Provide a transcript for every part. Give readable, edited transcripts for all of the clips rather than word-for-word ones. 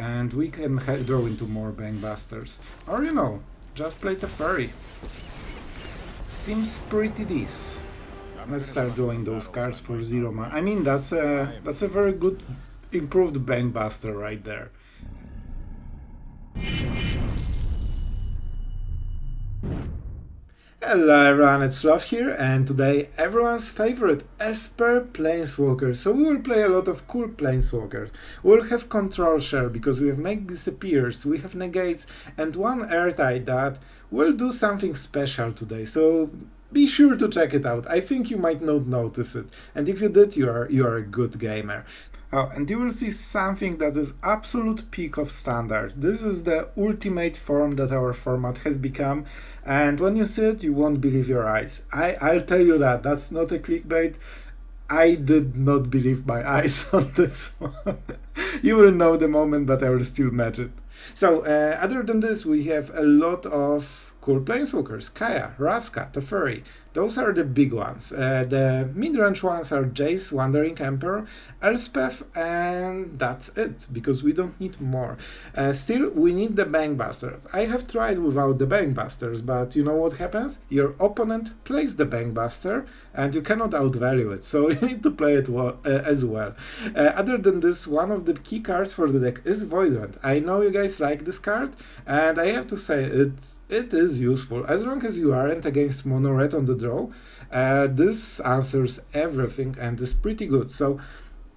and we can draw into more Bankbusters. Or, you know, just play Teferi. Seems pretty decent. Let's start drawing those cards for 0 mana. I mean, that's a very good improved Bankbuster right there. Hello everyone, it's Sloth here, and today everyone's favorite Esper Planeswalkers. So we will play a lot of cool Planeswalkers. We'll have Control Shell because we have Make Disappears, we have Negates, and one Airtight that will do something special today. So be sure to check it out. I think you might not notice it, and if you did, you are a good gamer. Oh, and you will see something that is absolute peak of standard. This is the ultimate form that our format has become, and when you see it, you won't believe your eyes. I'll tell you that. That's not a clickbait. I did not believe my eyes on this one. You will know the moment, but I will still match it. So, other than this, we have a lot of cool Planeswalkers. Kaya, Vraska, Teferi. Those are the big ones. The mid-range ones are Jace, Wandering Emperor, Elspeth, and that's it, because we don't need more. Still, we need the Bankbusters. I have tried without the Bankbusters, but you know what happens? Your opponent plays the Bankbuster, and you cannot outvalue it, so you need to play it as well. Other than this, one of the key cards for the deck is Voidrent. I know you guys like this card, and I have to say it is useful. As long as you aren't against mono red on the draw, this answers everything and is pretty good. So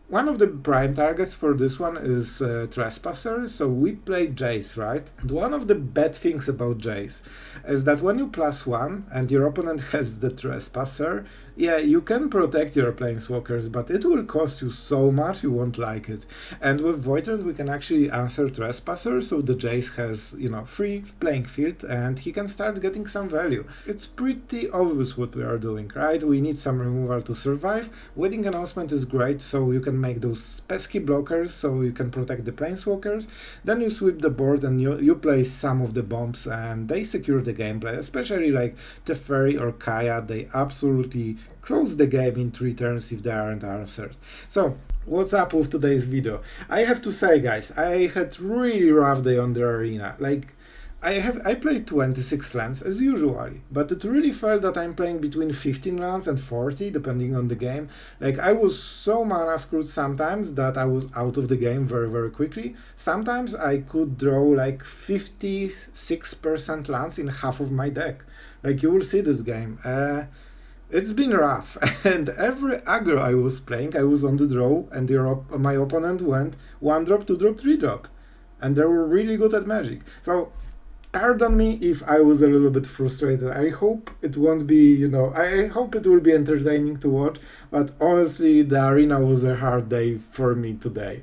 one of the prime targets for this one is Trespasser, so we play Jace, right? And one of the bad things about Jace is that when you +1 and your opponent has the Trespasser, yeah, you can protect your Planeswalkers, but it will cost you so much you won't like it. And with Voidrent we can actually answer Trespasser, so the Jace has, you know, free playing field and he can start getting some value. It's pretty obvious what we are doing, right? We need some removal to survive. Wedding Announcement is great, so you can make those pesky blockers so you can protect the Planeswalkers. Then you sweep the board and you play some of the bombs and they secure the gameplay, especially like Teferi or Kaya. They absolutely close the game in 3 turns if they aren't answered. So, what's up with today's video? I have to say, guys, I had really rough day on the arena. Like, I played 26 lands as usually, but it really felt that I'm playing between 15 lands and 40 depending on the game. Like, I was so mana screwed sometimes that I was out of the game very quickly. Sometimes I could draw like 56% lands in half of my deck. Like, you will see this game. It's been rough, and every aggro I was playing, I was on the draw, and my opponent went 1-drop, 2-drop, 3-drop, and they were really good at Magic. So, pardon me if I was a little bit frustrated. I hope it won't be, you know, I hope it will be entertaining to watch, but honestly, the arena was a hard day for me today.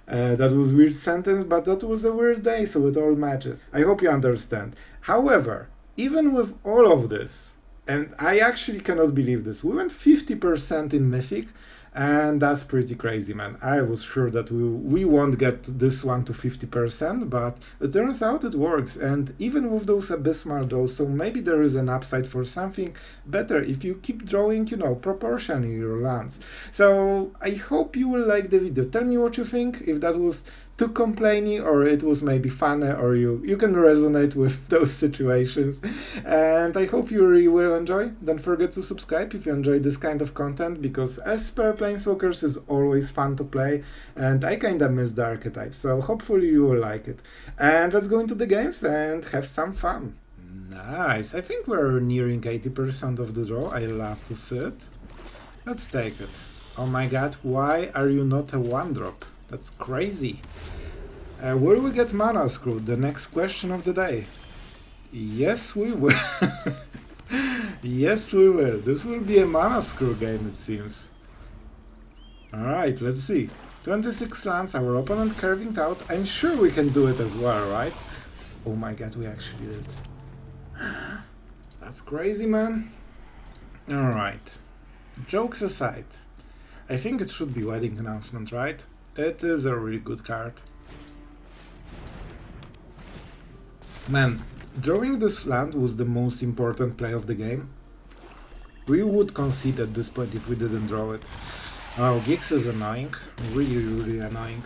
That was a weird sentence, but that was a weird day, so it all matches. I hope you understand. However, even with all of this, and I actually cannot believe this, we went 50% in Mythic, and that's pretty crazy, man. I was sure that we won't get this one to 50%, but it turns out it works, and even with those abysmal draws, so maybe there is an upside for something better if you keep drawing, you know, proportionally your lands. So I hope you will like the video. Tell me what you think, if that was too complainy or it was maybe funny, or you can resonate with those situations, and I hope you really will enjoy. Don't forget to subscribe if you enjoy this kind of content, because Esper Planeswalkers is always fun to play and I kinda miss the archetype, so hopefully you will like it. And let's go into the games and have some fun. Nice, I think we're nearing 80% of the draw. I love to see it. Let's take it. Oh my god, why are you not a 1-drop? That's crazy. Will we get mana screwed? The next question of the day. Yes, we will. Yes, we will. This will be a mana screw game, it seems. Alright, let's see. 26 lands, our opponent carving out. I'm sure we can do it as well, right? Oh my god, we actually did. That's crazy, man. Alright. Jokes aside, I think it should be Wedding Announcement, right? It is a really good card. Man, drawing this land was the most important play of the game. We would concede at this point if we didn't draw it. Oh, Gix is annoying. Really annoying.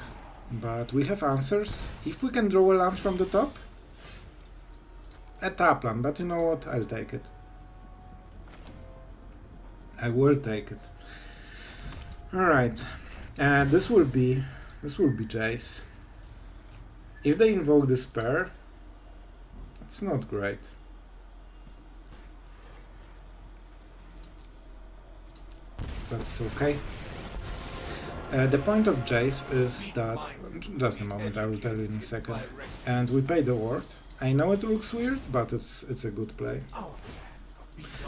But we have answers. If we can draw a land from the top, a tap land, but you know what? I'll take it. I will take it. Alright. This will be Jace. If they invoke this pair, that's not great. But it's okay. The point of Jace is that... Just a moment, I will tell you in a second. And we pay the ward. I know it looks weird, but it's a good play.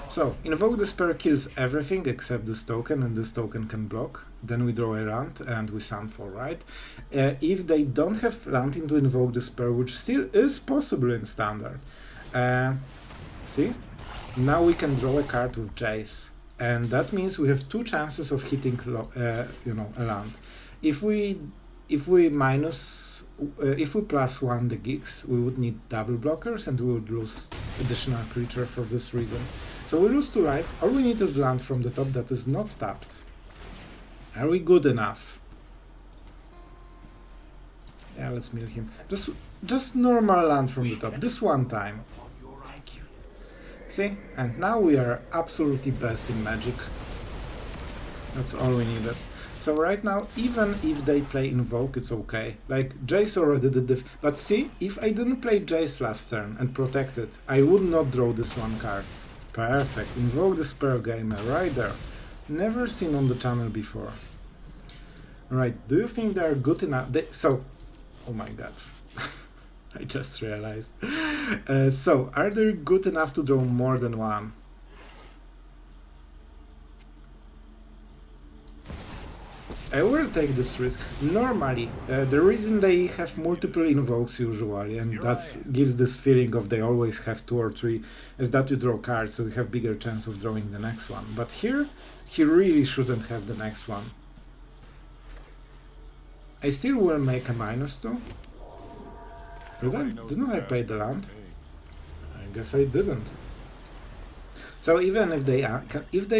So, Invoke Despair kills everything except this token, and this token can block. Then we draw a land and we Sunfall, right? If they don't have land into Invoke Despair, which still is possible in Standard. See? Now we can draw a card with Jace. And that means we have two chances of hitting, you know, a land. If we plus one the gigs, we would need double blockers and we would lose additional creature for this reason. So we lose 2 life. All we need is land from the top that is not tapped. Are we good enough? Yeah, let's mill him. Just normal land from the top. This one time. See? And now we are absolutely best in Magic. That's all we needed. So right now, even if they play Invoke, it's okay. Like, Jace already did the... But see, if I didn't play Jace last turn and protect it, I would not draw this one card. Perfect. Invoke the Spell Gamer right there. Never seen on the channel before. Alright, do you think they are good enough? Oh my god. I just realized. So, are they good enough to draw more than one? I will take this risk. Normally, the reason they have multiple invokes usually, and that gives this feeling of they always have 2 or 3, is that you draw cards, so you have bigger chance of drawing the next one. But here, he really shouldn't have the next one. I still will make a -2. Didn't I pay the land? I guess I didn't. So even if they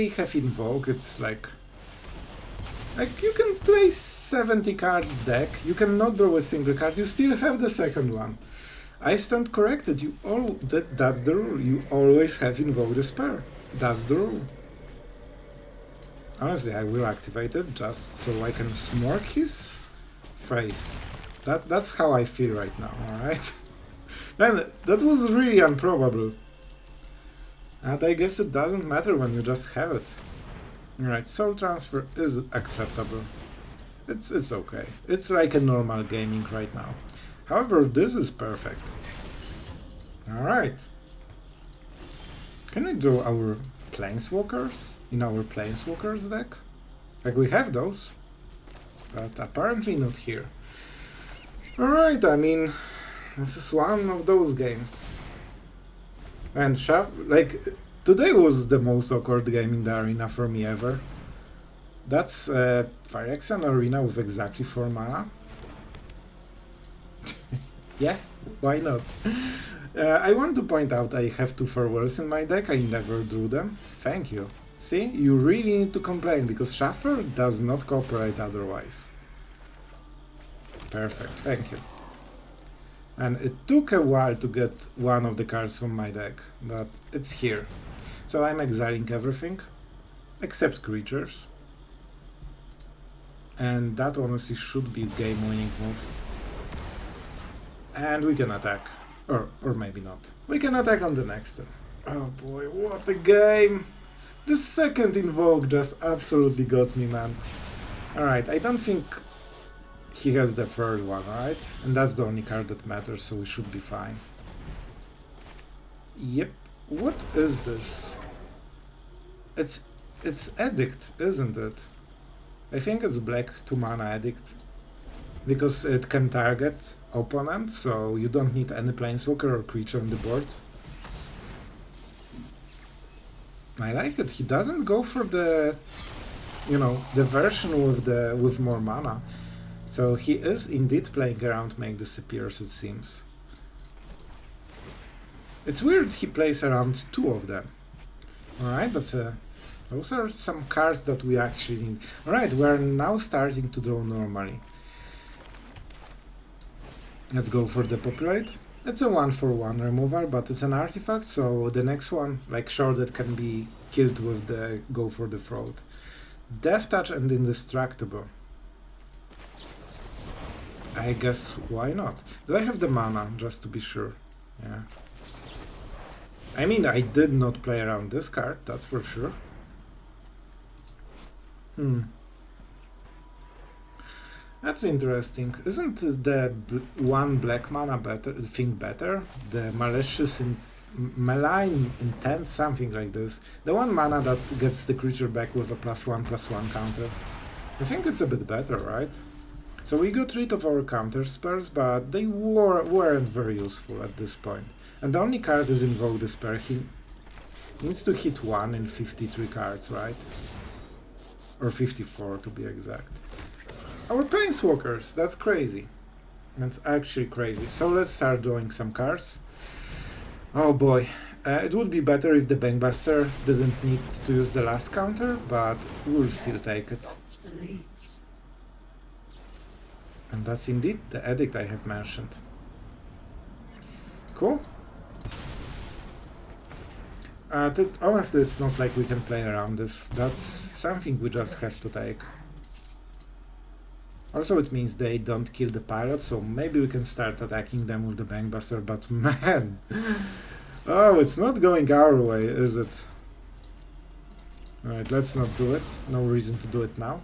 have invoke, it's like you can play 70 card deck, you cannot draw a single card, you still have the second one. I stand corrected. That's the rule. You always have Invoke Despair. That's the rule. Honestly, I will activate it just so I can smirk his face. That's how I feel right now, alright? Man, that was really improbable. And I guess it doesn't matter when you just have it. Alright, Soul Transfer is acceptable. It's okay. It's like a normal gaming right now. However, this is perfect. Alright. Can we draw our Planeswalkers in our Planeswalkers deck? Like, we have those, but apparently not here. Alright, I mean, this is one of those games. And like, today was the most awkward game in the arena for me ever. That's Phyrexian Arena with exactly 4 mana. Yeah, why not? I want to point out I have 2 farewells in my deck, I never drew them. Thank you. See, you really need to complain, because Shuffler does not cooperate otherwise. Perfect, thank you. And it took a while to get one of the cards from my deck, but it's here. So I'm exiling everything, except creatures. And that honestly should be a game-winning move. And we can attack. Or maybe not. We can attack on the next turn. Oh boy, what a game! The second invoke just absolutely got me, man. Alright, I don't think he has the third one, right? And that's the only card that matters, so we should be fine. Yep. What is this? It's Edict, isn't it? I think it's black 2 mana Edict. Because it can target opponent, so you don't need any planeswalker or creature on the board. I like it. He doesn't go for the, you know, the version with more mana. So he is indeed playing around Make Disappears, it seems. It's weird he plays around 2 of them. Alright, those are some cards that we actually need. Alright, we're now starting to draw normally. Let's go for Depopulate. It's a 1/1 removal, but it's an artifact, so the next one, like short, that can be killed with the go for the fraud. Death Touch and Indestructible. I guess why not? Do I have the mana, just to be sure? Yeah. I mean, I did not play around this card, that's for sure. That's interesting. Isn't the one black mana better? The malicious malign intent, something like this. The one mana that gets the creature back with a +1/+1 counter. I think it's a bit better, right? So we got rid of our counter spells, but they weren't very useful at this point. And the only card is Invoke Despair. He needs to hit 1 in 53 cards, right? Or 54 to be exact. Our Planeswalkers, that's crazy. That's actually crazy. So let's start drawing some cards. Oh boy, it would be better if the Bankbuster didn't need to use the last counter, but we'll still take it. And that's indeed the edict I have mentioned. Cool. Honestly, it's not like we can play around this. That's something we just have to take. Also, it means they don't kill the pilot, so maybe we can start attacking them with the Bankbuster, but man! Oh, it's not going our way, is it? Alright, let's not do it. No reason to do it now.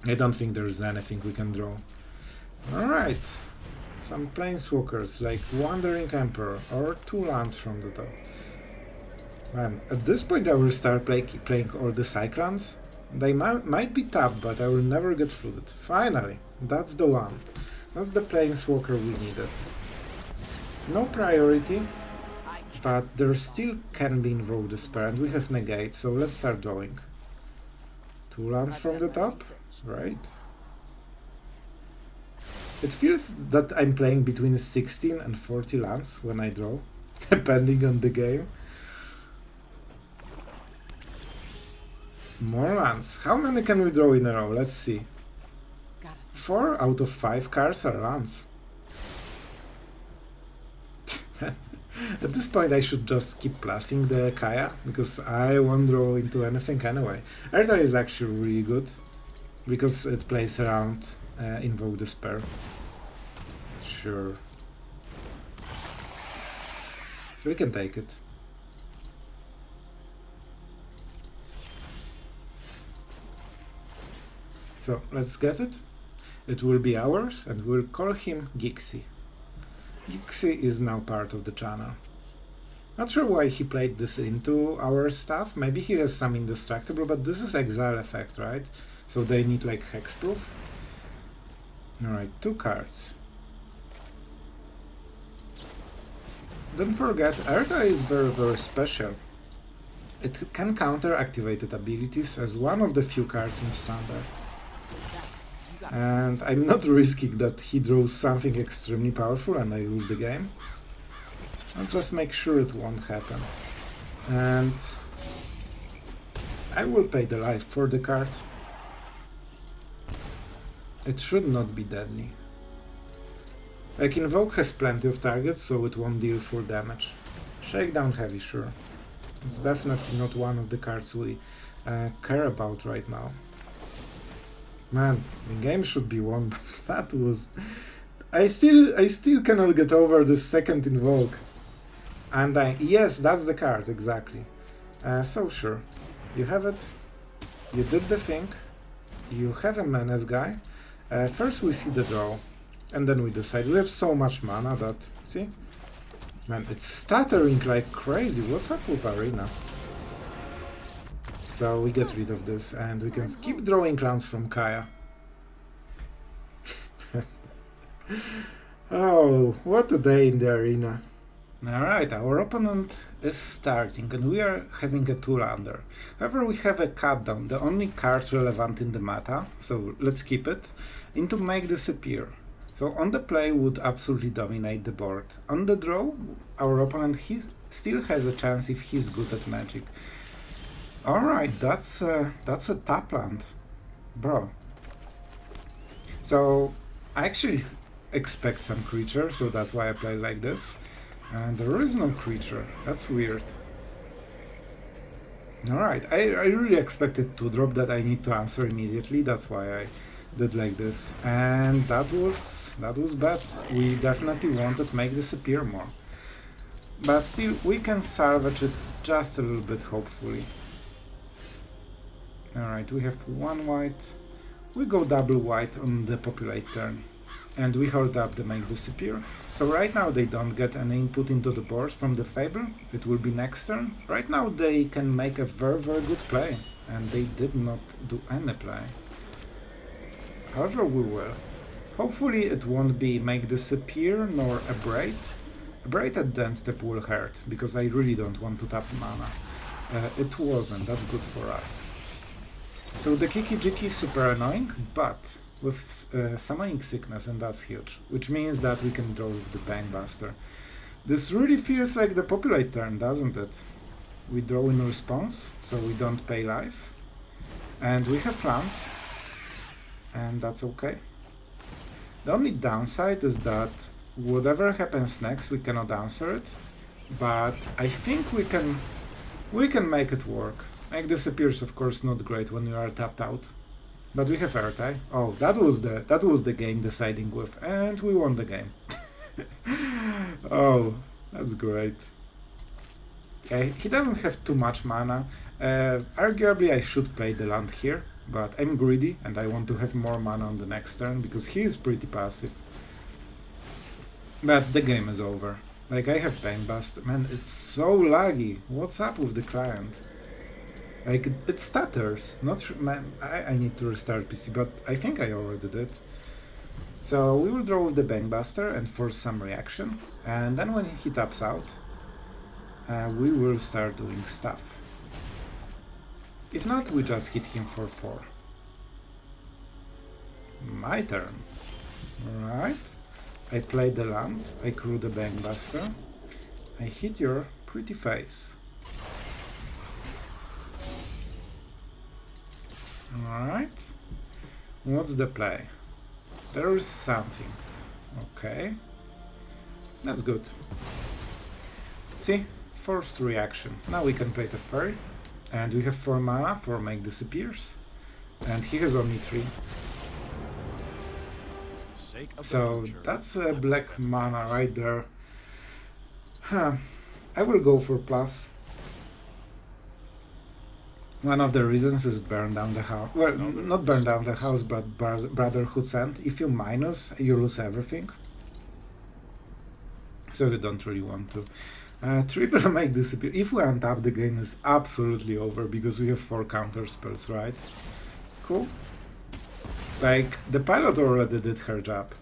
I don't think there's anything we can draw. Alright. Some Planeswalkers, like Wandering Emperor, or 2 lands from the top. Man, at this point I will start playing all the Cyclones. They might be tapped, but I will never get flooded. Finally, that's the one. That's the Planeswalker we needed. No priority, but there still can be Invoke Despair, and we have Negate, so let's start drawing. 2 lands from the top, right? It feels that I'm playing between 16 and 40 lands when I draw, depending on the game. More lands. How many can we draw in a row? Let's see. 4 out of 5 cards are lands. At this point I should just keep plusing the Kaya, because I won't draw into anything anyway. Erta is actually really good, because it plays around Invoke Despair. Sure. We can take it. So let's get it. It will be ours, and we'll call him Gixie. Gixie is now part of the channel. Not sure why he played this into our stuff. Maybe he has some Indestructible, but this is exile effect, right? So they need like hexproof. Alright, 2 cards. Don't forget, Erta is very special. It can counter activated abilities as one of the few cards in Standard. And I'm not risking that he draws something extremely powerful and I lose the game. I'll just make sure it won't happen. And I will pay the life for the card. It should not be deadly. Like, Invoke has plenty of targets, so it won't deal full damage. Shakedown Heavy, sure. It's definitely not one of the cards we care about right now. Man, the game should be won, but that was... I still cannot get over the second Invoke. And yes, that's the card, exactly. So sure, you have it. You did the thing. You have a Menace guy. First we see the draw, and then we decide. We have so much mana that... See? Man, it's stuttering like crazy. What's up with Arena? So we get rid of this, and we can keep drawing lands from Kaya. Oh, what a day in the arena. Alright, our opponent is starting, and we are having a 2-lander. However, we have a cut down, the only cards relevant in the meta, so let's keep it, into Make Disappear. So on the play would absolutely dominate the board. On the draw, our opponent still has a chance if he's good at Magic. Alright, that's a tap land, bro. So actually expect some creature, so that's why I play like this. And there is no creature. That's weird. Alright, I really expected to drop that I need to answer immediately, that's why I did like this. And that was bad. We definitely wanted to make disappear more. But still, we can salvage it just a little bit, hopefully. Alright, we have one white. We go double white on the Depopulate turn. And we hold up the make disappear. So right now they don't get any input into the board from the Fable. It will be next turn. Right now they can make a very good play. And they did not do any play. However, we will. Hopefully it won't be make disappear nor abrade. Abrade at the end step will hurt, because I really don't want to tap mana. It wasn't, that's good for us. So the Kiki Jiki is super annoying, but with Summoning Sickness, and that's huge, which means that we can draw with the Bankbuster. This really feels like the Depopulate turn, doesn't it? We draw in response, so we don't pay life. And we have lands, and that's okay. The only downside is that whatever happens next, we cannot answer it, but I think we can make it work. Make disappears, of course, not great when you are tapped out. But we have Airtie. Oh, that was the game deciding with, and we won the game. Oh, that's great. Okay, he doesn't have too much mana. Arguably I should play the land here, but I'm greedy and I want to have more mana on the next turn because he is pretty passive. But the game is over. Like, I have Bankbuster. Man, it's so laggy. What's up with the client? Like, it stutters. Not sure, man, I need to restart PC, but I think I already did. So we will draw with the Bankbuster and force some reaction, and then when he taps out, we will start doing stuff. If not, we just hit him for 4. My turn. Alright. I play the land, I crew the Bankbuster, I hit your pretty face. Alright. What's the play? There is something. Okay. That's good. See? Forced reaction. Now we can play Teferi. And we have 4 mana for make disappears. And he has only 3. So that's a black mana right there. Huh. I will go for plus. One of the reasons is burn down the house. Well, not burn down the house, but Brotherhood's End. If you minus, you lose everything. So you don't really want to. Triple make disappear. If we untap, the game is absolutely over because we have 4 counter spells, right? Cool. Like, the pilot already did her job.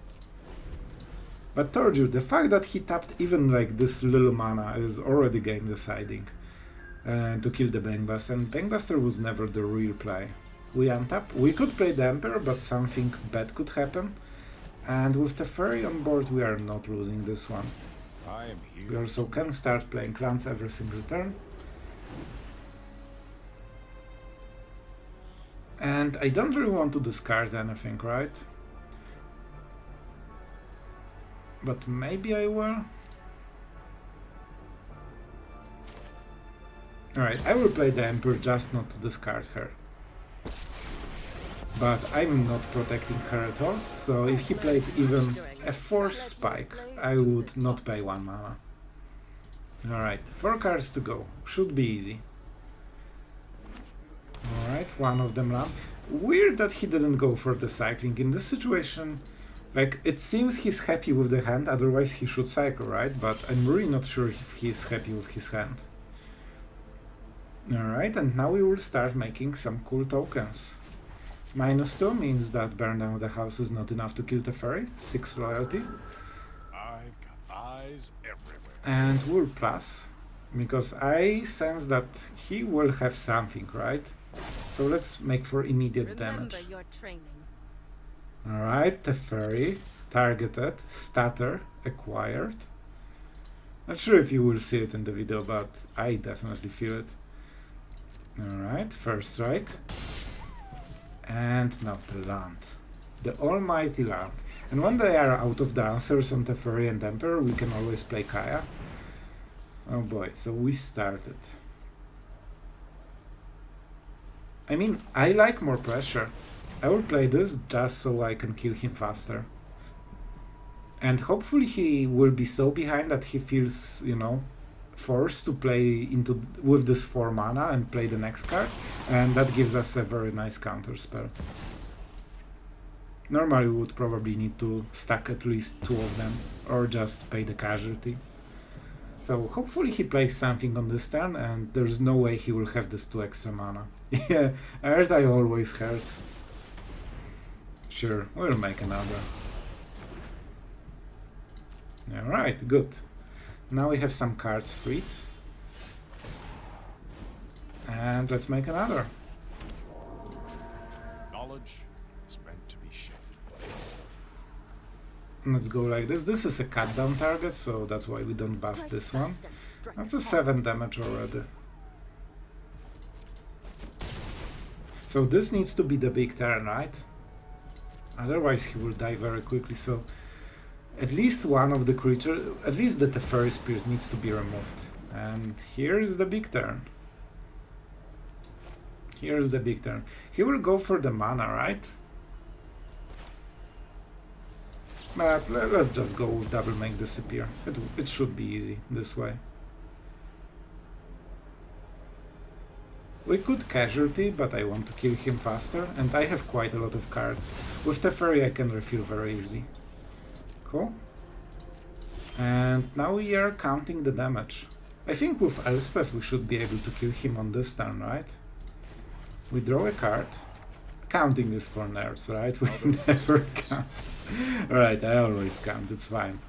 But told you, the fact that he tapped even like this little mana is already game deciding. To kill the Bankbuster, and Bankbuster was never the real play. We untap, we could play the Emperor, but something bad could happen. And with Teferi on board, we are not losing this one. We also can start playing clans every single turn. And I don't really want to discard anything, right? But maybe I will. Alright, I will play the Emperor just not to discard her. But I'm not protecting her at all, so if he played even a Force Spike, I would not pay 1 mana. Alright, 4 cards to go. Should be easy. Alright, one of them land. Weird that he didn't go for the cycling in this situation. Like, it seems he's happy with the hand, otherwise he should cycle, right? But I'm really not sure if he's happy with his hand. Alright, and now we will start making some cool tokens. -2 means that burn down the house is not enough to kill Teferi. 6 loyalty. I've got eyes everywhere. And we'll plus, because I sense that he will have something, right? So let's make for immediate damage. Alright, Teferi, targeted, stutter, acquired. Not sure if you will see it in the video, but I definitely feel it. Alright, first strike. And now the land. The almighty land. And when they are out of the answers on Teferi and Emperor, we can always play Kaya. Oh boy, so we started. I mean, I like more pressure. I will play this just so I can kill him faster. And hopefully he will be so behind that he feels, you know, forced to play into with this 4 mana and play the next card. And that gives us a very nice counter spell. Normally we would probably need to stack at least 2 of them, or just pay the casualty. So hopefully he plays something on this turn, and there's no way he will have this 2 extra mana. Yeah, Earth Eye always hurts. Sure, we'll make another. Alright, good. Now we have some cards freed. And let's make another. Knowledge is meant to be shared. Let's go like this. This is a cut down target, so that's why we don't buff this one. That's a 7 damage already. So this needs to be the big turn, right? Otherwise he will die very quickly, so at least one of the creatures, at least the Teferi spirit needs to be removed. And here's the big turn. Here's the big turn. He will go for the mana, right? But let's just go with double make disappear. It should be easy this way. We could casualty, but I want to kill him faster, and I have quite a lot of cards. With Teferi I can refill very easily. Cool. And now we are counting the damage. I think with Elspeth we should be able to kill him on this turn, right? We draw a card. Counting is for nerds, right? We never count. Alright, I always count, it's fine.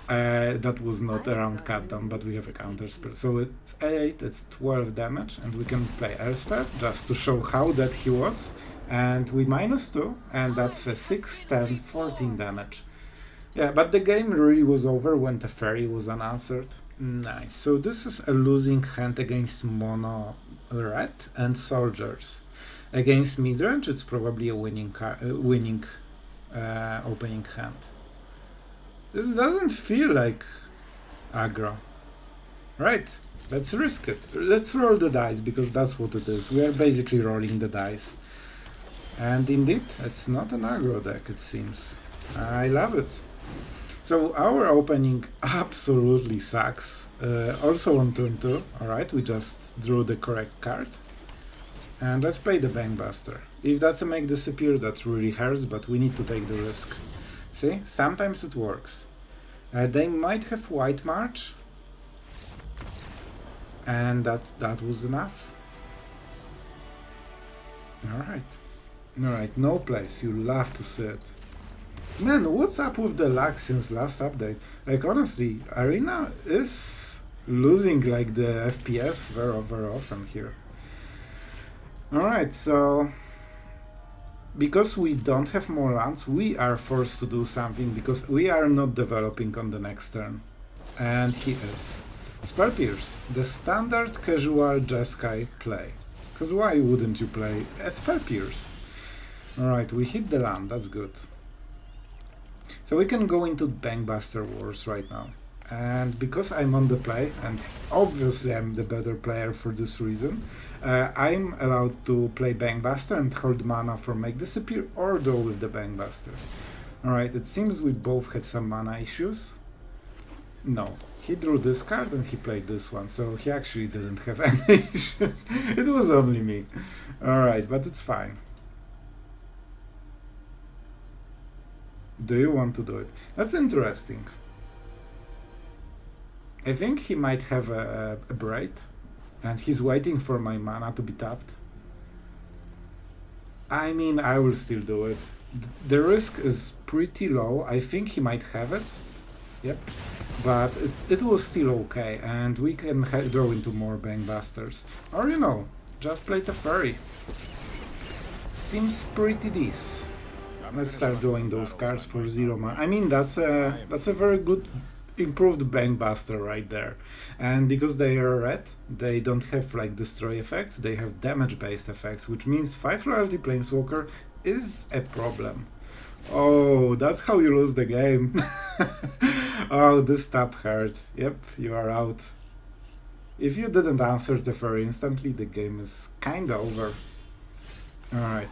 That was not a round cut down, but we have a counter spell. So it's 8, it's 12 damage, and we can play Elspeth just to show how dead he was. And we -2, and that's a 6, 10, 14 damage. Yeah, but the game really was over when Teferi was unanswered. Nice. So this is a losing hand against mono red and soldiers. Against midrange, it's probably a winning opening hand. This doesn't feel like aggro. Right, let's risk it. Let's roll the dice, because that's what it is. We are basically rolling the dice. And indeed, it's not an aggro deck, it seems. I love it. So our opening absolutely sucks. Also on turn 2, alright, we just drew the correct card. And let's play the Bankbuster. If that's a make disappear, that really hurts, but we need to take the risk. See, sometimes it works. They might have White March, and that was enough. Alright, no place, you love to see it. Man, what's up with the lag since last update? Like, honestly, Arena is losing like the FPS very often here. Alright, so because we don't have more lands, we are forced to do something, because we are not developing on the next turn. And he is. Spell Pierce, the standard casual Jeskai play. Because why wouldn't you play a Spell Pierce? Alright, we hit the land, that's good. So we can go into Bankbuster Wars right now. And because I'm on the play, and obviously I'm the better player for this reason, I'm allowed to play Bankbuster and hold mana for Make Disappear or go with the Bankbuster. Alright, it seems we both had some mana issues. No, he drew this card and he played this one, so he actually didn't have any issues. It was only me. Alright, but it's fine. Do you want to do it? That's interesting. I think he might have a Braid, and he's waiting for my mana to be tapped. I mean, I will still do it. The risk is pretty low. I think he might have it. Yep. But it was still okay, and we can draw into more Bankbusters. Or, you know, just play Teferi. Seems pretty decent. Let's start drawing those cards for 0 mana. I mean, that's a very good improved Bankbuster right there. And because they are red, they don't have like destroy effects, they have damage based effects, which means 5 loyalty Planeswalker is a problem. Oh, that's how you lose the game. Oh, this tap hurt. Yep, you are out. If you didn't answer Teferi instantly, the game is kinda over. Alright.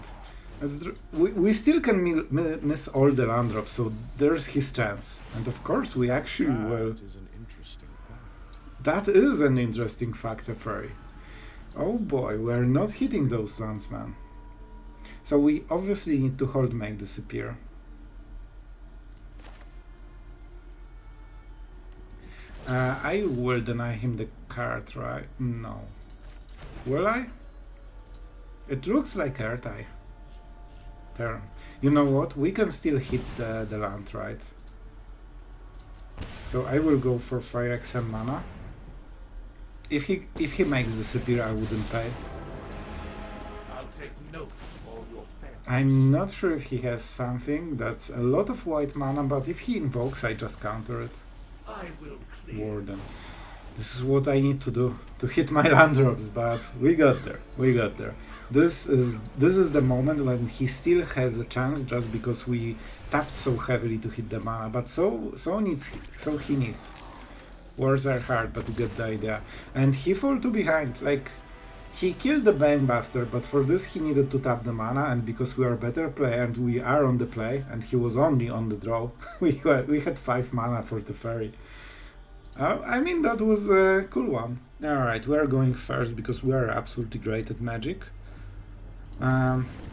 We still can miss all the land drops, so there's his chance. And of course, we actually will. That is an interesting fact. That is an interesting fact, Teferi. Oh boy, we're not hitting those lands, man. So we obviously need to hold make disappear. I will deny him the card, right? No. Will I? It looks like Ertai. Turn. You know what? We can still hit the land, right? So I will go for 5x and mana. If he makes disappear, I wouldn't pay. I'll take note of all your fair. I'm not sure if he has something that's a lot of white mana, but if he invokes, I just counter it. I will clear. Warden. This is what I need to do to hit my land drops, but we got there. We got there. This is the moment when he still has a chance, just because we tapped so heavily to hit the mana. But so he needs. Wars are hard, but you get the idea. And he fall to behind. Like, he killed the Banebuster, but for this he needed to tap the mana, and because we are better player and we are on the play, and he was only on the draw, we had 5 mana for the Teferi. I mean, that was a cool one. Alright, we are going first because we are absolutely great at Magic.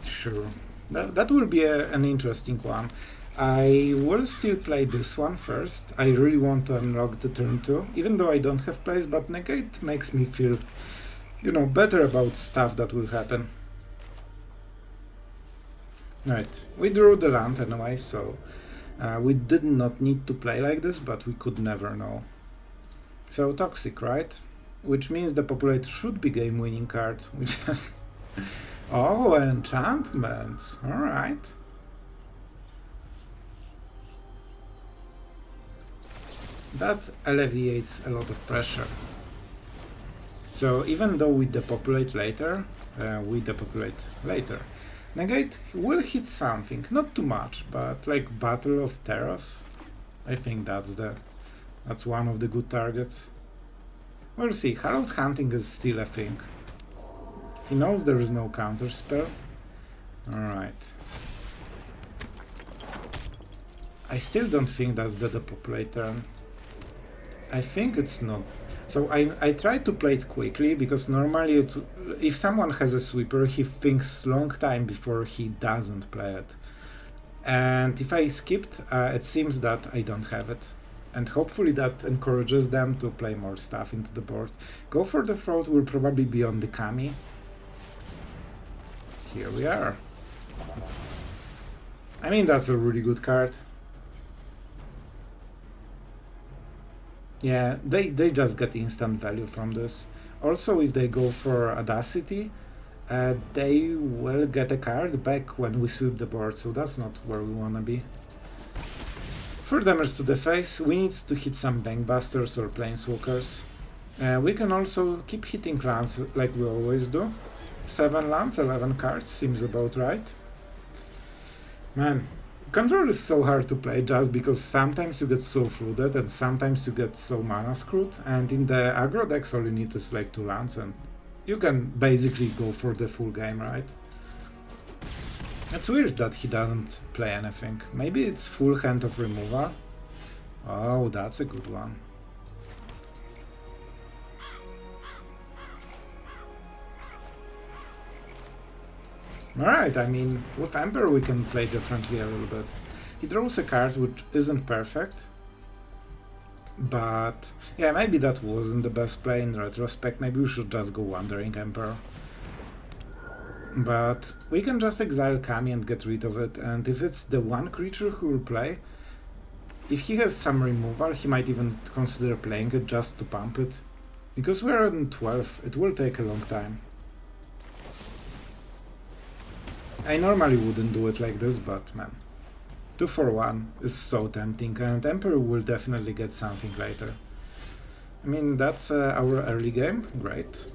Sure. That will be an interesting one. I will still play this one first. I really want to unlock the turn 2, even though I don't have plays, but Negate makes me feel, you know, better about stuff that will happen. Right, we drew the land anyway, so we did not need to play like this, but we could never know. So Toxic, right? Which means the Depopulate should be game-winning card. We just... Oh, enchantments! Alright. That alleviates a lot of pressure. So even though we depopulate later, Negate will hit something, not too much, but like Battle of Terros. I think that's one of the good targets. We'll see. Hallowed Hunting is still a thing. He knows there is no counter spell. Alright. I still don't think that's the Depopulate turn. I think it's not. So I tried to play it quickly, because normally if someone has a sweeper, he thinks long time before he doesn't play it. And if I skipped, it seems that I don't have it. And hopefully that encourages them to play more stuff into the board. Go for the Throat will probably be on the Kami. Here we are. I mean, that's a really good card. Yeah, they just get instant value from this. Also, if they go for Audacity, they will get a card back when we sweep the board, so that's not where we wanna be. For damage to the face, we need to hit some Bankbusters or Planeswalkers. We can also keep hitting lands like we always do. 7 lands, 11 cards, seems about right. Man, Control is so hard to play just because sometimes you get so flooded and sometimes you get so mana screwed, and in the aggro decks all you need is like 2 lands and you can basically go for the full game, right? It's weird that he doesn't play anything. Maybe it's full hand of removal? Oh, that's a good one. Alright, I mean, with Emperor we can play differently a little bit. He draws a card which isn't perfect, but yeah, maybe that wasn't the best play in retrospect. Maybe we should just go Wandering Emperor. But we can just exile Kami and get rid of it, and if it's the one creature who will play, if he has some removal, he might even consider playing it just to pump it. Because we're on 12, it will take a long time. I normally wouldn't do it like this, but man, 2 for 1 is so tempting, and Emperor will definitely get something later. I mean, that's our early game, great.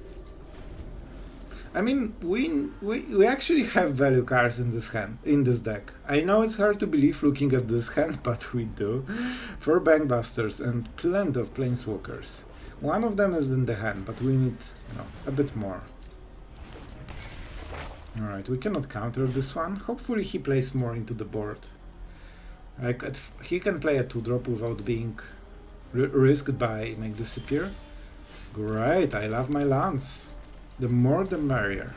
I mean, we actually have value cards in this hand, in this deck. I know it's hard to believe looking at this hand, but we do. 4 Bankbusters and plenty of Planeswalkers. One of them is in the hand, but we need, you know, a bit more. Alright, we cannot counter this one. Hopefully he plays more into the board. He can play a 2-drop without being risked by Make Disappear. Great, I love my lands. The more the merrier.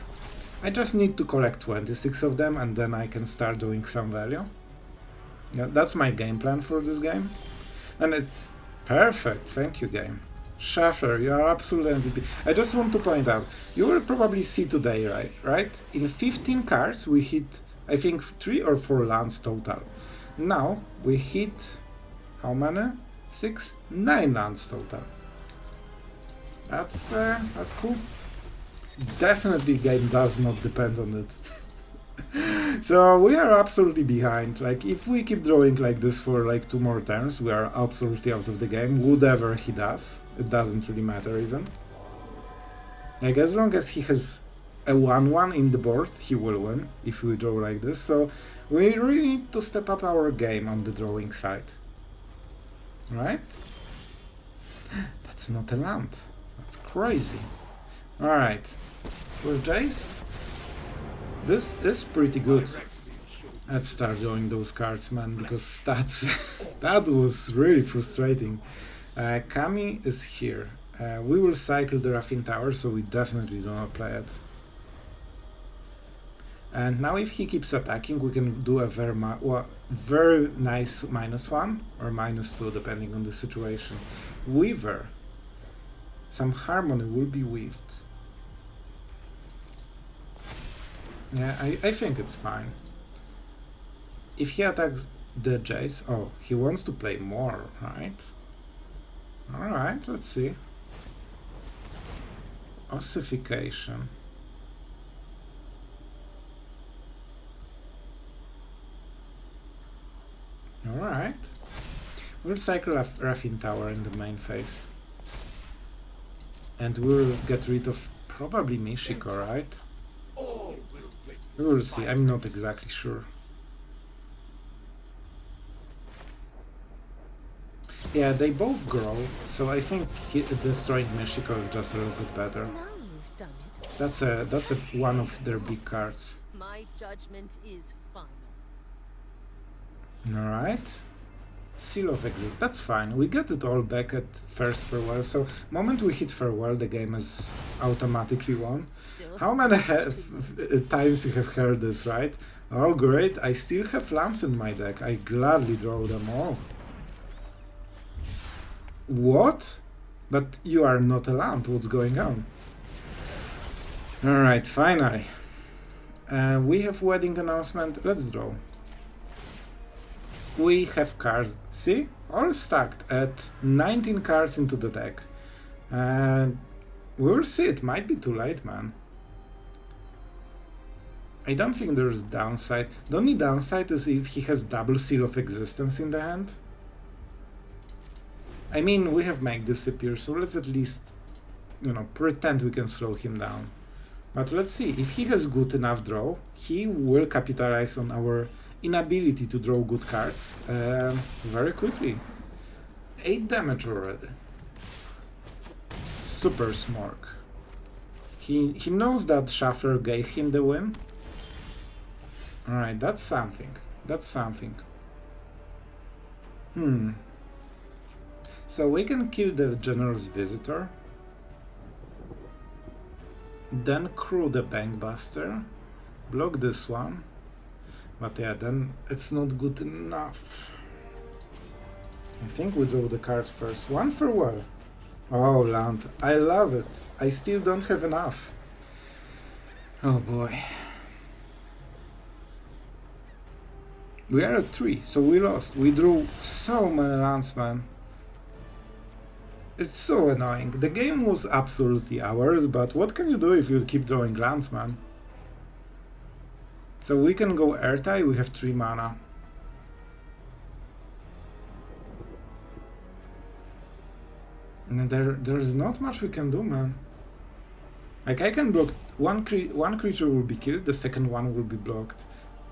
I just need to collect 26 of them and then I can start doing some value. Yeah, that's my game plan for this game. And perfect, thank you game. Shaffer, you are absolute MVP. I just want to point out, you will probably see today, right? In 15 cards we hit, I think, 3 or 4 lands total. Now we hit, how many? 6? 9 lands total. That's cool. Definitely game does not depend on it. So we are absolutely behind. Like if we keep drawing like this for like 2 more turns, we are absolutely out of the game. Whatever he does, it doesn't really matter even. Like as long as he has a 1/1 in the board, he will win if we draw like this. So we really need to step up our game on the drawing side. Right? That's not a land. That's crazy. Alright. With Jace, this is pretty good. Let's start drawing those cards, man, because that was really frustrating. Kami is here. We will cycle the Raffine Tower, so we definitely do not play it. And now if he keeps attacking, we can do a very nice -1 or -2, depending on the situation. Weaver. Some harmony will be weaved. Yeah, I think it's fine. If he attacks the Jace... Oh, he wants to play more, right? Alright, let's see. Ossification. Alright. We'll cycle a Raffine Tower in the main phase. And we'll get rid of probably Mishiko, right? We will see, I'm not exactly sure. Yeah, they both grow, so I think destroying Mishiko is just a little bit better. Now you've done it. That's one of their big cards. My judgment is final. Alright. Seal of Exist, that's fine. We get it all back at first farewell, so moment we hit farewell, the game is automatically won. How many times you have heard this, right? Oh great, I still have lands in my deck. I gladly draw them all. What? But you are not a land, what's going on? Alright, finally. We have wedding announcement, let's draw. We have cards, see? All stacked at 19 cards into the deck. And we'll see, it might be too late, man. I don't think there's downside. The only downside is if he has double Seal of Existence in the hand. I mean, we have Make Disappear, so let's at least, you know, pretend we can slow him down. But let's see, if he has good enough draw, he will capitalize on our inability to draw good cards very quickly. 8 damage already. Super smart. He knows that Shaffer gave him the win. Alright, that's something. That's something. So we can kill the General's Visitor. Then crew the Bankbuster. Block this one. But yeah, then it's not good enough. I think we draw the card first. One farewell. Oh, land. I love it. I still don't have enough. Oh boy. We are at 3, so we lost. We drew so many lands, man. It's so annoying. The game was absolutely ours, but what can you do if you keep drawing lands, man? So we can go Airtie, we have 3 mana. And there's not much we can do, man. Like I can block one creature will be killed, the second one will be blocked.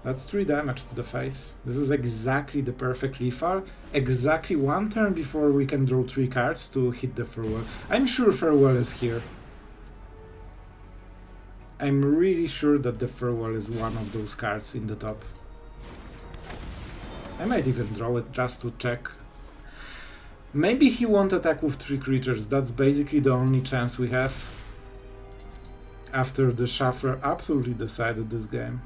That's 3 damage to the face. This is exactly the perfect lethal. Exactly 1 turn before we can draw 3 cards to hit the Farewell. I'm sure Farewell is here. I'm really sure that the Farewell is one of those cards in the top. I might even draw it just to check. Maybe he won't attack with 3 creatures. That's basically the only chance we have. After the Shuffler absolutely decided this game.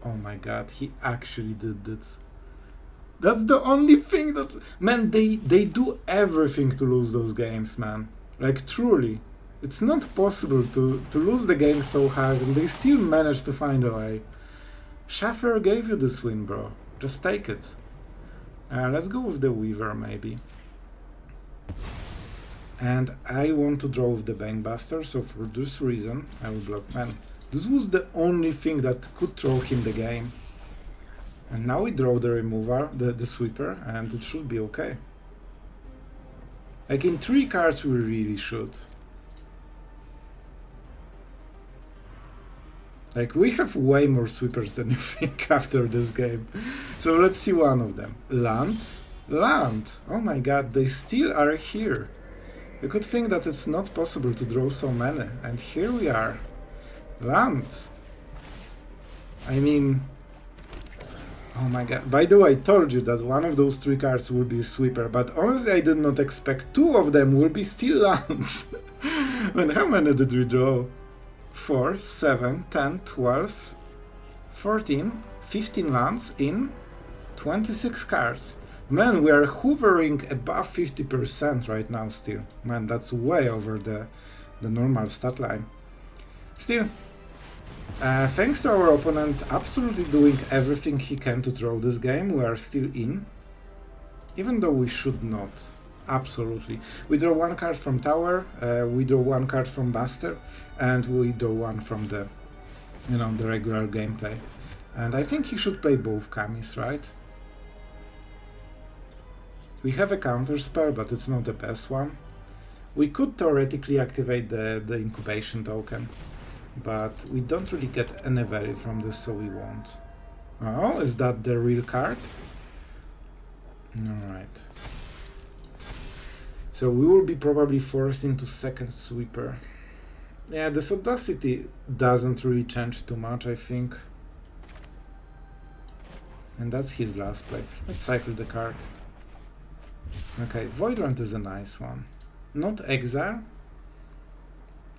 Oh my god, he actually did this. That's the only thing that... Man, they do everything to lose those games, man. Like, truly. It's not possible to lose the game so hard, and they still manage to find a way. Shuffler gave you this win, bro. Just take it. Let's go with the Weaver, maybe. And I want to draw with the Bankbuster, so for this reason, I will block. Man, this was the only thing that could throw him the game. And now we draw the removal, the sweeper, and it should be okay. Like in 3 cards we really should. Like we have way more sweepers than you think after this game. So let's see one of them. Land? Land! Oh my god, they still are here. You could think that it's not possible to draw so many, and here we are. Land! I mean... Oh my god. By the way, I told you that one of those 3 cards will be a sweeper, but honestly I did not expect 2 of them will be still lands. And how many did we draw? 4, 7, 10, 12, 14, 15 lands in 26 cards. Man, we are hovering above 50% right now still. Man, that's way over the normal stat line. Still, thanks to our opponent absolutely doing everything he can to draw this game, we are still in. Even though we should not. Absolutely. We draw 1 card from Tower, we draw 1 card from Buster, and we draw 1 from the, you know, the regular gameplay. And I think he should play both Kamis, right? We have a counter spell, but it's not the best one. We could theoretically activate the incubation token, but we don't really get any value from this, so we won't. Oh, is that the real card? Alright. So we will be probably forced into second sweeper. Yeah, this Audacity doesn't really change too much, I think. And that's his last play. Let's cycle the card. Okay, Voidrant is a nice one. Not Exile.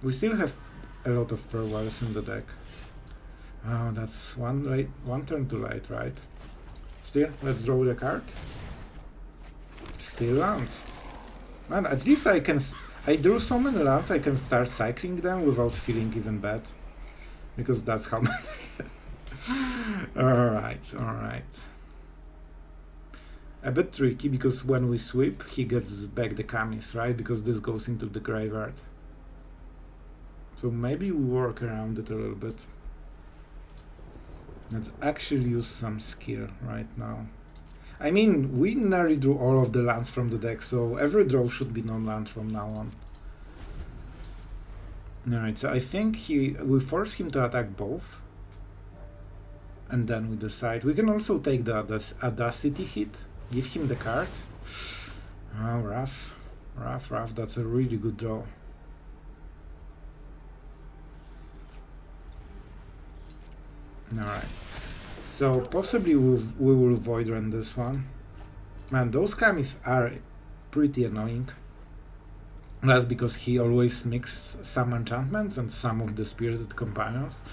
We still have a lot of Farewells in the deck. Oh, that's one turn too late, right? Still, let's draw the card. Still lands. Man, at least I drew so many lands I can start cycling them without feeling even bad. Because that's how many. Alright, alright. A bit tricky because when we sweep, he gets back the Kamis, right? Because this goes into the graveyard. So maybe we work around it a little bit. Let's actually use some skill right now. I mean, we nearly drew all of the lands from the deck, so every draw should be non-land from now on. Alright, so I think we force him to attack both. And then we decide. We can also take the Audacity hit. Give him the card. Oh, rough. Rough, rough. That's a really good draw. Alright. So, possibly we will Void Run this one. Man, those Kamis are pretty annoying. That's because he always mixes some enchantments and some of the Spirited Companions.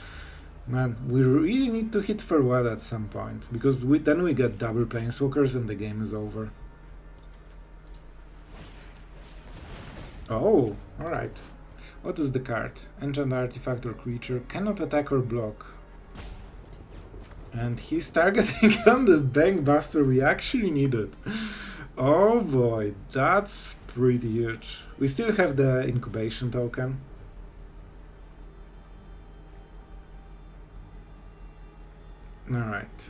Man, we really need to hit Farewell at some point, because then we get double Planeswalkers and the game is over. Oh, alright. What is the card? Enchant artifact or creature cannot attack or block. And he's targeting on the Bankbuster we actually needed. Oh boy, that's pretty huge. We still have the incubation token. Alright.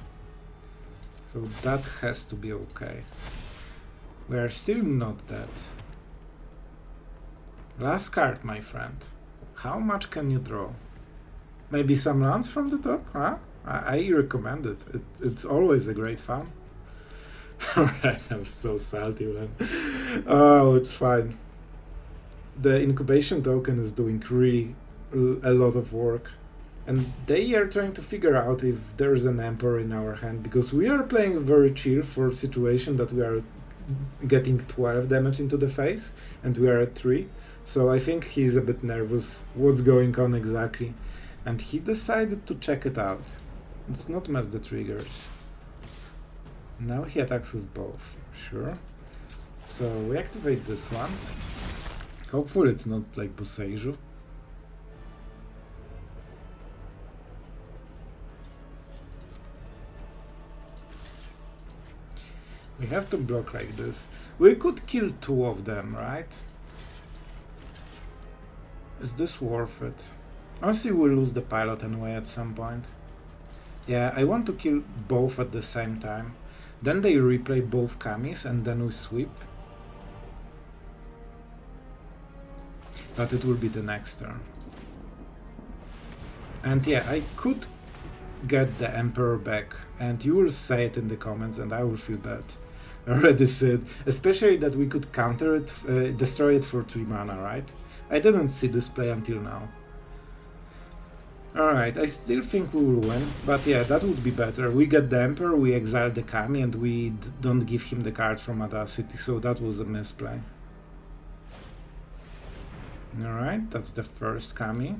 So that has to be okay. We are still not dead. Last card, my friend. How much can you draw? Maybe some lands from the top, huh? I recommend it. It's always a great fun. Alright, I'm so salty, man. Oh, it's fine. The incubation token is doing really a lot of work. And they are trying to figure out if there's an Emperor in our hand, because we are playing very chill for a situation that we are getting 12 damage into the face, and we are at 3. So I think he's a bit nervous what's going on exactly. And he decided to check it out. Let's not mess the triggers. Now he attacks with both, sure. So we activate this one. Hopefully it's not like Boseiju. We have to block like this. We could kill 2 of them, right? Is this worth it? Honestly, we'll lose the pilot anyway at some point. Yeah, I want to kill both at the same time. Then they replay both Kamis and then we sweep. But it will be the next turn. And yeah, I could get the Emperor back, and you will say it in the comments and I will feel bad. I already said, especially that we could counter it, destroy it for 3 mana, right? I didn't see this play until now. Alright, I still think we will win, but yeah, that would be better. We get the Emperor, we exile the Kami, and we don't give him the card from Audacity, so that was a misplay. Alright, that's the first Kami.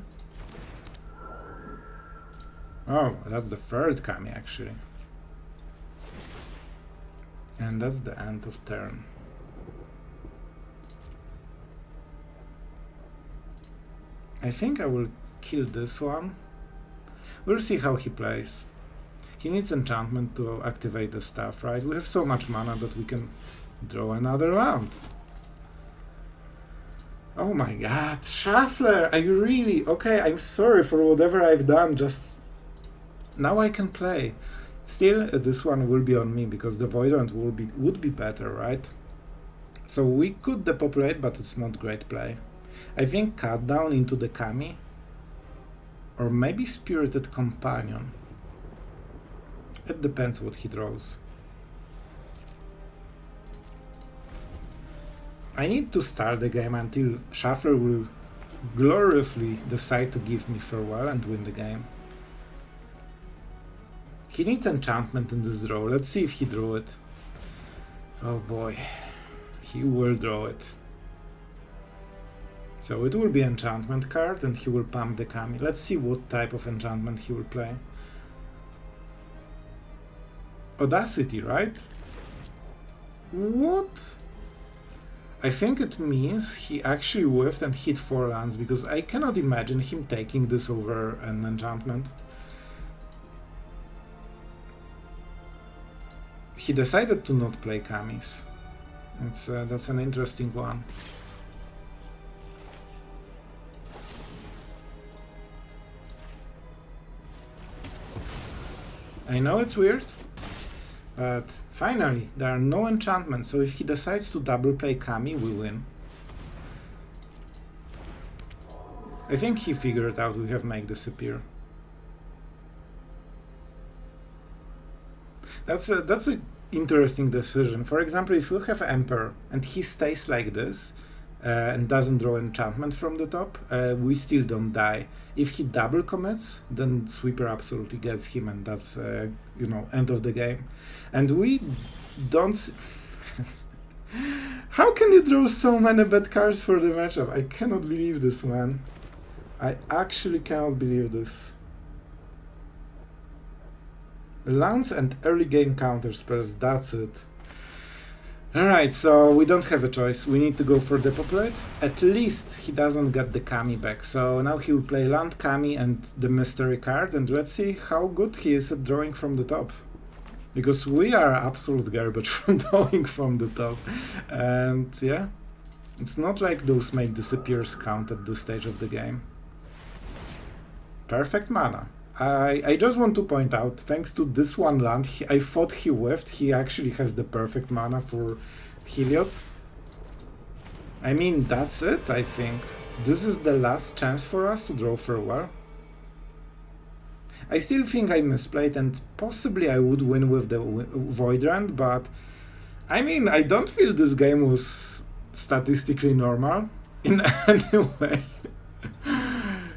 Oh, that's the third Kami actually. And that's the end of turn. I think I will kill this one. We'll see how he plays. He needs enchantment to activate the stuff, right? We have so much mana that we can draw another land. Oh my god, Shuffler! I really... Okay, I'm sorry for whatever I've done, just... Now I can play. Still, this one will be on me, because the Voidant would be better, right? So we could depopulate, but it's not great play. I think Cut Down into the Kami, or maybe Spirited Companion. It depends what he draws. I need to start the game until Shuffler will gloriously decide to give me farewell and win the game. He needs enchantment in this draw. Let's see if he drew it. Oh boy, he will draw it. So it will be enchantment card and he will pump the Kami. Let's see what type of enchantment he will play. Audacity, right? What? I think it means he actually whiffed and hit 4 lands, because I cannot imagine him taking this over an enchantment. He decided to not play Kamis. That's an interesting one. I know it's weird, but finally there are no enchantments, so if he decides to double play Kami, we win. I think he figured out we have Make Disappear. That's a interesting decision. For example, if you have Emperor and he stays like this and doesn't draw enchantment from the top, we still don't die. If he double commits, then Sweeper absolutely gets him, and that's you know, end of the game. And we don't. How can you draw so many bad cards for the matchup? I cannot believe this, man. I actually cannot believe this. Lands and early game counter spells, that's it. Alright, so we don't have a choice. We need to go for Depopulate. At least he doesn't get the Kami back. So now he will play land, Kami, and the mystery card, and let's see how good he is at drawing from the top. Because we are absolute garbage from drawing from the top. And yeah, it's not like those Make Disappears count at this stage of the game. Perfect mana. I just want to point out, thanks to this one land, I thought he whiffed. He actually has the perfect mana for Heliod. I mean, that's it, I think. This is the last chance for us to draw Farewell. I still think I misplayed and possibly I would win with the Voidrand, but I mean, I don't feel this game was statistically normal in any way.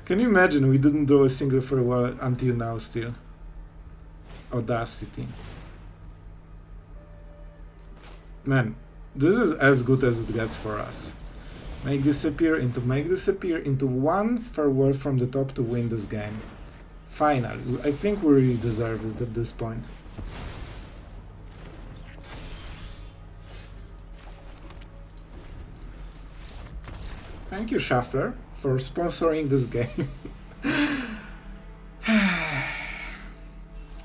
Can you imagine we didn't draw a single Farewell until now still? Audacity. Man, this is as good as it gets for us. Make this appear into one Farewell from the top to win this game. Finally, I think we really deserve it at this point. Thank you, Shuffler, for sponsoring this game.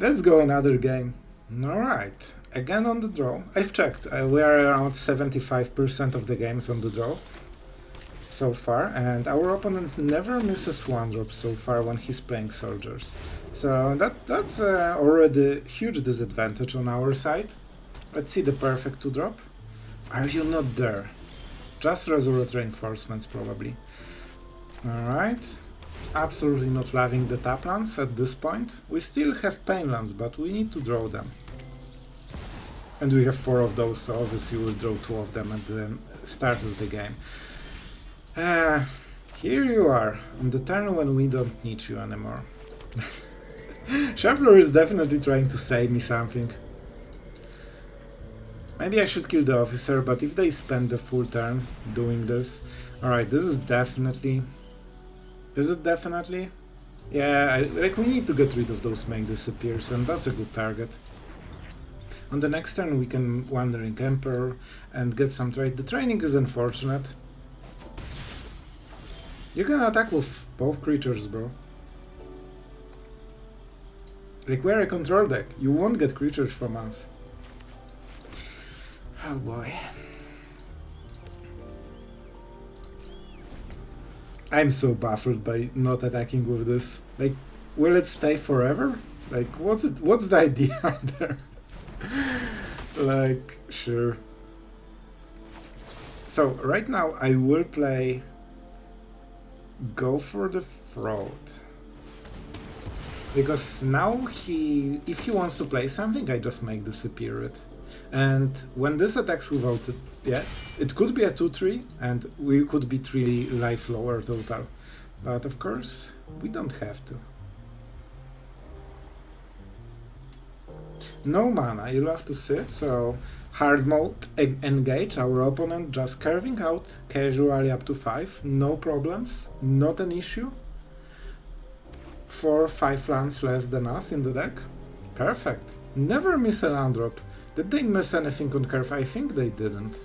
Let's go another game. Alright, again on the draw. I've checked, we are around 75% of the games on the draw so far, and our opponent never misses one drop so far when he's playing soldiers. So that's already a huge disadvantage on our side. Let's see the perfect 2-drop. Are you not there? Just Resurrect Reinforcements probably. Alright. Absolutely not loving the tap lands at this point. We still have pain lands, but we need to draw them. And we have 4 of those, so obviously we'll draw 2 of them at the start of the game. Here you are, on the turn when we don't need you anymore. Shuffler is definitely trying to say me something. Maybe I should kill the officer, but if they spend the full turn doing this... Alright, this is definitely... Is it definitely? Yeah, like we need to get rid of those Make Disappears, and that's a good target. On the next turn we can Wandering Emperor and get some trade. The training is unfortunate. You can attack with both creatures, bro. Like, we're a control deck. You won't get creatures from us. Oh boy. I'm so baffled by not attacking with this. Like, will it stay forever? Like, what's the idea there? Like, sure. So, right now I will play... Go for the Fraud. Because now if he wants to play something, I just Make Disappear it. And when this attacks without it, yeah, it could be a 2-3, and we could be 3 life lower total. But of course, we don't have to. No mana, you'll have to sit, so hard mode, engage our opponent, just curving out casually up to 5, no problems, not an issue. 4-5 lands less than us in the deck. Perfect. Never miss a land drop. Did they miss anything on curve? I think they didn't.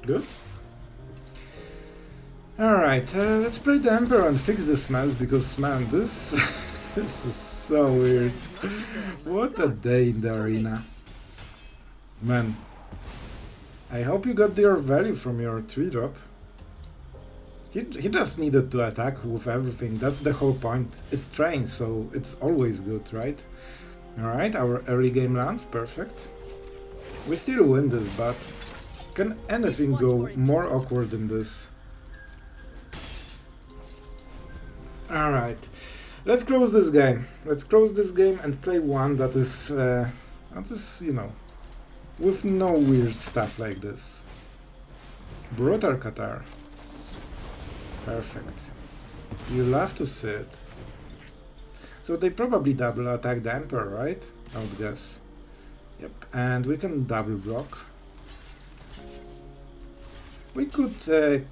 Good. Alright, let's play the Emperor and fix this mess, because man, this this is so weird. What a day in the arena. Man, I hope you got your value from your 3-drop. He just needed to attack with everything, that's the whole point. It trains, so it's always good, right? Alright, our early game lands, perfect. We still win this, but can anything go more awkward than this? Alright, let's close this game. Let's close this game and play one that is, you know, with no weird stuff like this. Brutal Qatar. Perfect. You love to see it. So they probably double attack the Emperor, right? I would guess. Yep, and we can double block. We could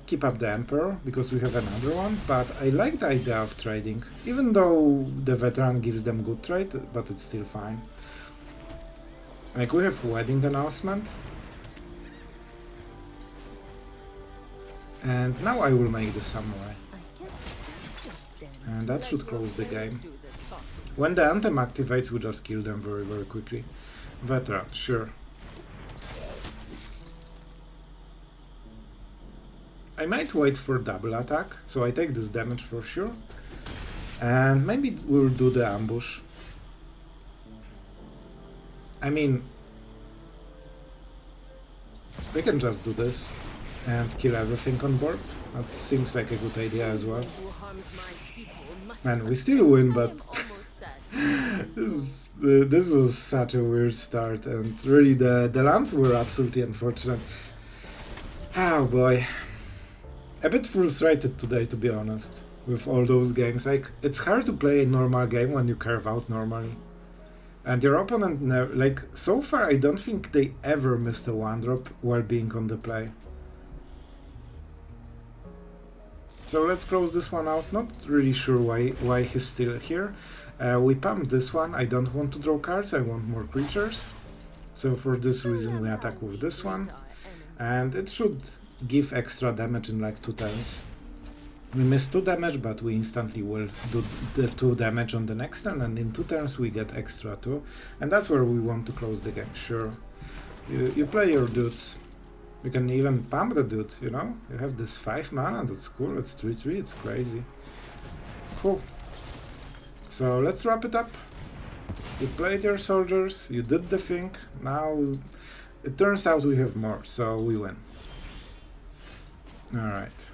keep up the Emperor, because we have another one, but I like the idea of trading, even though the Veteran gives them good trade, but it's still fine. Like, we have Wedding Announcement. And now I will make the Samurai. And that should close the game. When the Anthem activates, we just kill them very, very quickly. Veteran, sure. I might wait for double attack, so I take this damage for sure. And maybe we'll do the ambush. I mean, we can just do this. and kill everything on board. That seems like a good idea as well. Who harms my people must Man, we come. still win, I but am almost sad. this was such a weird start, and really the lands were absolutely unfortunate. Oh boy. A bit frustrated today, to be honest, with all those games. Like, it's hard to play a normal game when you carve out normally. And your opponent never, like, so far I don't think they ever missed a 1-drop while being on the play. So let's close this one out. Not really sure why he's still here. We pumped this one. I don't want to draw cards, I want more creatures. So for this reason we attack with this one. And it should give extra damage in like 2 turns. We miss 2 damage, but we instantly will do the 2 damage on the next turn, and in 2 turns we get extra 2. And that's where we want to close the game, sure. You play your dudes. You can even pump the dude, you know? You have this 5 mana, that's cool, it's 3-3, it's crazy. Cool. So let's wrap it up. You played your soldiers, you did the thing, now it turns out we have more, so we win. Alright.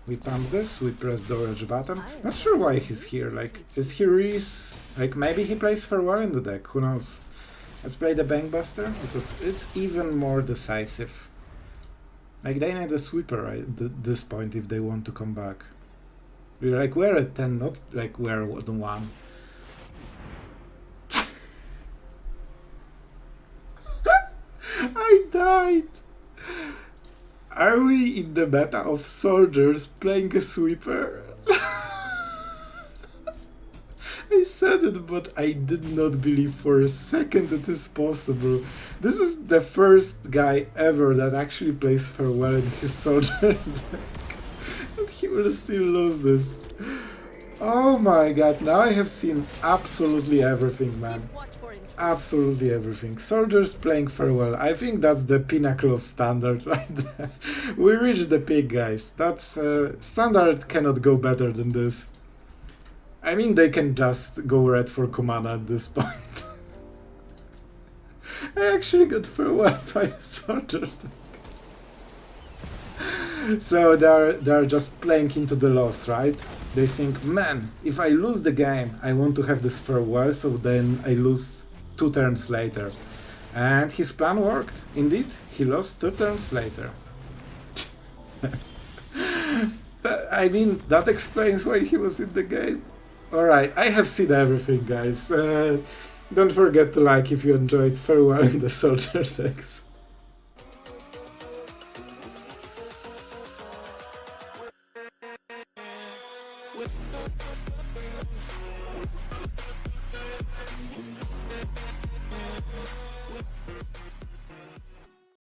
We pump this, we press the orange button. Not sure why he's here, like, is he really... like, maybe he plays Farewell in the deck, who knows. Let's play the Bankbuster, because it's even more decisive. Like, they need a sweeper at this point if they want to come back. We're at 10, not like we're at 1. I died! Are we in the meta of soldiers playing a sweeper? I said it, but I did not believe for a second it is possible. This is the first guy ever that actually plays Farewell in his soldier deck. And he will still lose this. Oh my god, now I have seen absolutely everything, man. Absolutely everything. Soldiers playing Farewell. I think that's the pinnacle of Standard right there. We reached the peak, guys. That's Standard cannot go better than this. I mean, they can just go red for Kumana at this point. I actually got Farewell by a soldier deck. So they're just playing into the loss, right? They think, man, if I lose the game, I want to have this Farewell, so then I lose 2 turns later. And his plan worked. Indeed, he lost 2 turns later. I mean, that explains why he was in the game. Alright, I have seen everything, guys. Don't forget to like if you enjoyed Farewell in the soldier decks.